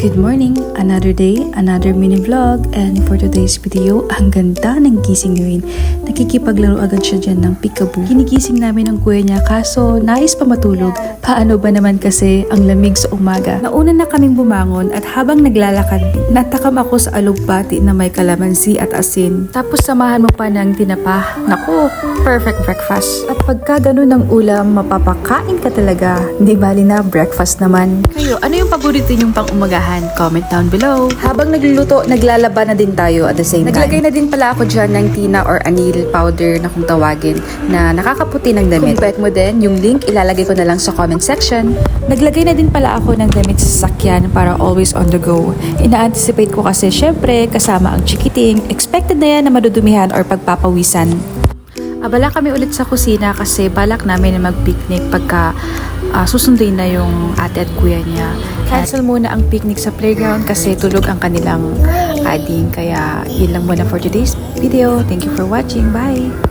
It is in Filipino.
Good morning! Another day, another mini vlog, and for today's video, ang ganda ng gising ni Wayne. Nakikipaglaro agad siya dyan ng peekaboo. Ginigising namin ang kuya niya kaso nais pa matulog. Paano ba naman kasi ang lamig sa umaga? Nauna na kaming bumangon at habang naglalakad, natakam ako sa alugbati na may kalamansi at asin. Tapos samahan mo pa ng tinapa. Naku, perfect breakfast. At pagka ganun ng ulam, mapapakain ka talaga. Hindi bali na breakfast naman. Kayo, ano yung paborito niyong pang umagahan? Comment down below. Habang nagluluto, naglalaba na din tayo at the same time. Naglagay na din pala ako dyan ng tina or anil powder na kung tawagin na nakakaputi ng damit. Kung bet mo din, yung link ilalagay ko na lang sa comment section. Naglagay na din pala ako ng damit sa sasakyan para always on the go. Ina-anticipate ko kasi syempre kasama ang chikiting. Expected na yan na madudumihan or pagpapawisan. Abala kami ulit sa kusina kasi balak namin na mag-picnic pagka susunduin na yung ate at kuya niya. Cancel muna ang picnic sa playground kasi tulog ang kanilang ading. Kaya yun lang muna for today's video. Thank you for watching. Bye!